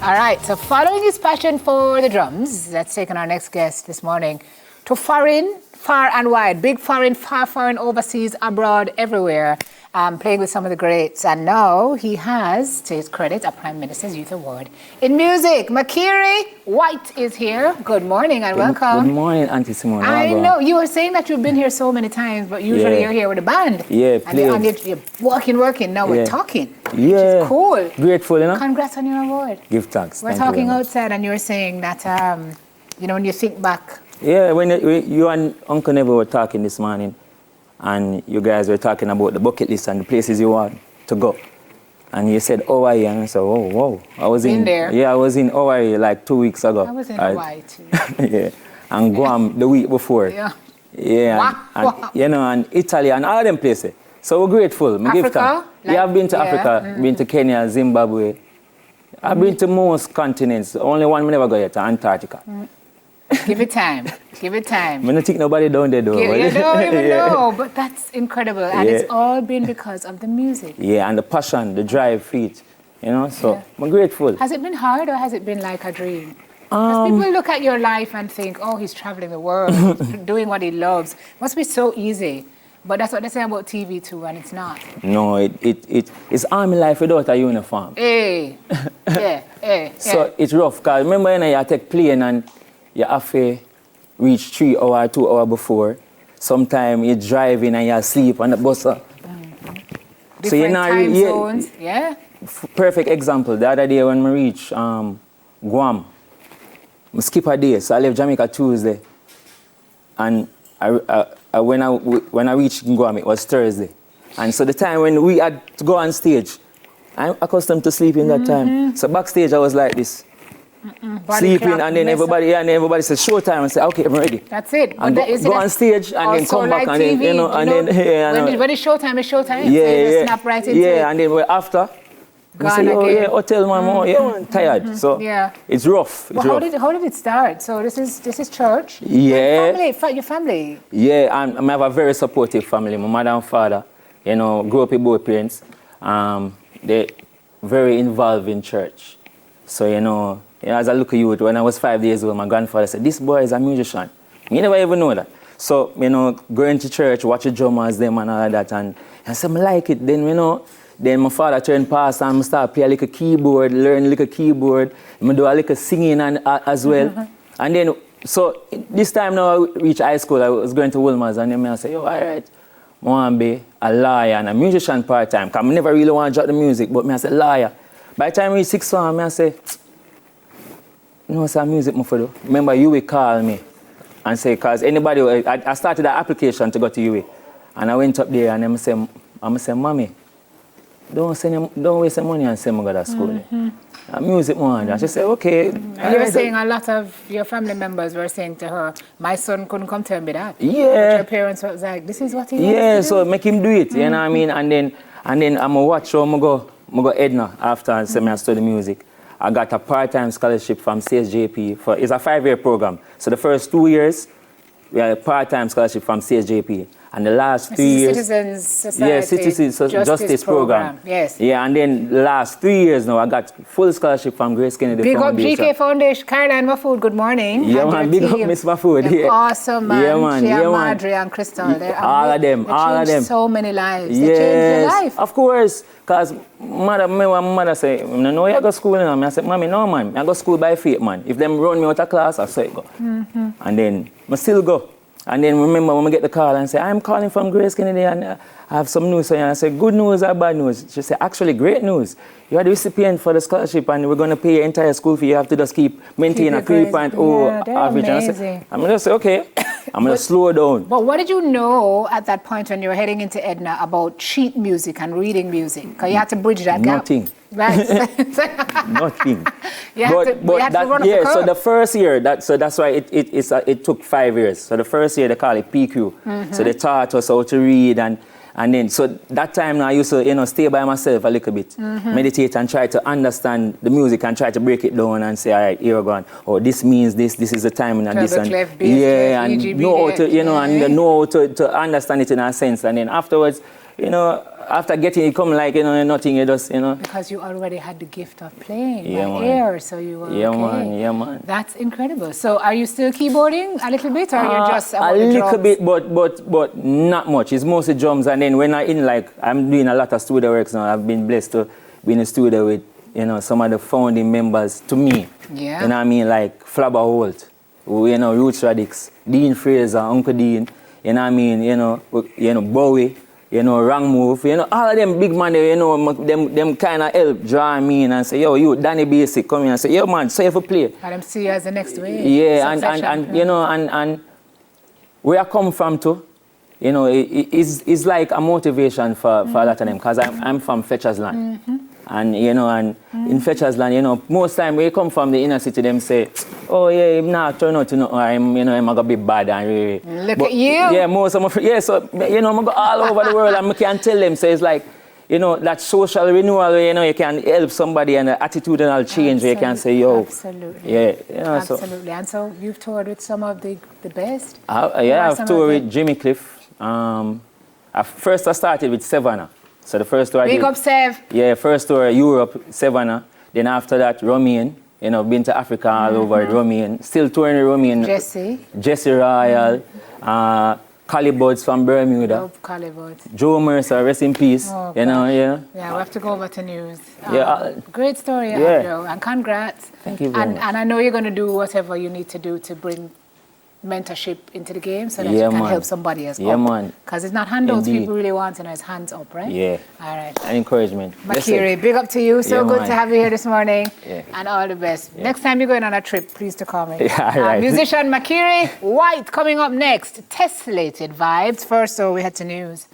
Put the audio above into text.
All right, so following his passion for the drums, let's take on our next guest this morning to foreign, far and wide, big foreign, far foreign, overseas, abroad, everywhere, playing with some of the greats. And now he has, to his credit, a Prime Minister's Youth Award in music. Makiri Whyte is here. Good morning and welcome. Good morning, Auntie Simone. I know, you were saying that you've been here so many times, but usually you're here with a band. Yeah, and you're working, now we're talking. Yeah. Which is cool. Grateful, you know? Congrats on your award. Give thanks. We're talking outside and you were saying that, when you think back. Yeah, when you and Uncle Neville were talking this morning, and you guys were talking about the bucket list and the places you want to go. And you said Hawaii, and I said, oh, wow. I was in there. Yeah, I was in Hawaii like 2 weeks ago. I was in Hawaii too. Yeah, and Guam the week before. Yeah. Yeah, wow. And Italy and all them places. So we're grateful. Africa? I've been to Africa, been to Kenya, Zimbabwe. I've been to most continents. Only one we never go yet, to Antarctica. Give it time. Give it time. I don't think nobody down there though. You don't even know, but that's incredible. And it's all been because of the music. Yeah, and the passion, the drive for it. So I'm grateful. Has it been hard or has it been like a dream? Because people look at your life and think, oh, he's traveling the world, doing what he loves. Must be so easy. But that's what they say about TV too, and it's not. No, it's army life without a uniform. Hey. Yeah. So it's rough, because remember when you take plane and you have to reach 3 hours, 2 hours before. Sometimes you're driving and you sleep on the bus. Different so you're not time zones, yeah. Perfect example, the other day when we reached Guam, I skip a day, so I left Jamaica Tuesday. And when I reached Guam, it was Thursday. And so the time when we had to go on stage, I'm accustomed to sleeping that time. So backstage I was like this. Sleeping, and then everybody says showtime, and say okay, I'm ready. That's it. And go on stage and then come back, and then when it's showtime, it's showtime. Yeah, so snap right into it. And then we're after. Say, hotel man, tired. So it's rough. How did it start? So this is church. Yeah. Your family. Yeah, I have a very supportive family. My mother and father, grew up with both parents. They're very involved in church. So as I look at you, when I was 5 years old, my grandfather said, this boy is a musician. You never even know that. So, going to church, watch the drummers, them and all that, and I said, I like it. Then, then my father turned pastor and I started play a little keyboard, learn a little keyboard. I do a little singing as well. And then, so this time now I reached high school, I was going to Wilmer's, and then I said, all right, I want to be a lawyer and a musician part-time, because I never really want to drop the music, but I said, lawyer. By the time I reached 6th form, I say, some music, do. Remember, you will call me and say, because anybody, I started an application to go to UA. And I went up there and I say, Mommy, don't waste your money and send me to school. Music one. And she said, okay. And you were saying a lot of your family members were saying to her, my son couldn't come tell me that. Yeah. But your parents was like, this is what he wants to do. So make him do it, you know what I mean? And then I'm going to watch how I go Edna after I study music. I got a part-time scholarship from CSJP. It's a 5-year program. So the first 2 years, we had a part-time scholarship from CSJP. And the last 3 years... Citizens Society Citizens Justice Program. Yes. Yeah, and then the last 3 years now, I got full scholarship from Grace Kennedy Foundation. Big up GK Foundation. Caroline Mafood, good morning. Yeah, man, big up Miss Mafood. Yeah. Awesome, man. Yeah, man. She and Marjorie and Crystal. All of them. They changed so many lives. Yes. They changed your life. Of course. Because mother say, I know you go to school now. I said, Mommy, no, man. I go to school by faith, man. If them run me out of class, I say go. And then I still go. And then remember when I get the call and say, I'm calling from Grace Kennedy and I have some news for you. And I say, good news or bad news? She said, actually, great news. You are the recipient for the scholarship and we're going to pay your entire school fee. You have to just maintain a 3.0 average. And I'm going to say, okay, I'm going to slow down. But what did you know at that point when you were heading into Edna about sheet music and reading music? Because you had to bridge that gap. Nothing. Right. Nothing. So the first year, that's why it took 5 years. So the first year they call it PQ. So they taught us how to read and then so that time now I used to stay by myself a little bit, meditate and try to understand the music and try to break it down and say, all right, here we're going. Oh, this means this is the time and this and clef, bass, and know how to and know how to understand it in a sense. And then afterwards, you know, after getting it come like, you know, nothing, you just, you know. Because you already had the gift of playing Yeah, by man. ear, so you were Yeah, okay. man, yeah, man. That's incredible. So are you still keyboarding a little bit, or you're just A about the little drums? bit, but not much. It's mostly drums, and then when I'm in, like, I'm doing a lot of studio works now. I've been blessed to be in the studio with, you know, some of the founding members to me. Yeah. You know what I mean? Like Flabba Holt, who, you know, Roots Radix, Dean Fraser, Uncle Dean, you know what I mean? You know, Bowie, you know, Wrong Move, you know, all of them big man, you know, them kind of help draw me in and say, yo, you, Danny Basic, come in and say, yo, man, so you have to play. Let them see you as the next wave. Yeah, Succession. and you know, and where I come from too, you know, it's like a motivation for a lot of them, because I'm from Fetcher's Land. And, you know, and in Fetcher's Land, you know, most time when you come from the inner city, them say, oh, yeah, I'm not turn out to know, I'm, you know, I'm going to be bad. And really. Look at you. Yeah, most of my friends, yeah, so, you know, I'm go all over the world and I can tell them, so it's like, you know, that social renewal, you know, you can help somebody and the attitudinal change where you can say, yo. Absolutely. Yeah, you know, Absolutely. And so you've toured with some of the best? Yeah, I've toured with Jimmy Cliff. First I started with Savannah. So the first tour I did. Big up, Sev. Yeah, first tour Europe, Savannah. Then after that, Romaine. You know, been to Africa all over Romaine. Still touring Romaine. Jesse Royal. Calibuds from Bermuda. Love Calibuds. Joe Mercer, rest in peace. Oh, you know, yeah. Yeah, we have to go over to news. Yeah. Great story, Yeah. Joe, and congrats. Thank you very much. And I know you're going to do whatever you need to do to bring mentorship into the game so that you can help somebody else Yeah, man. Because it's not handouts Indeed. people really want, and it's hands up, right? Yeah. All right. And encouragement. Makiri, big up to you. So Yeah, good man. to have you here this morning. Yeah. And all the best. Next time you're going on a trip, please to call me. Yeah, all right. Musician Makiri Whyte coming up next. Tessellated vibes. First, so we head to news.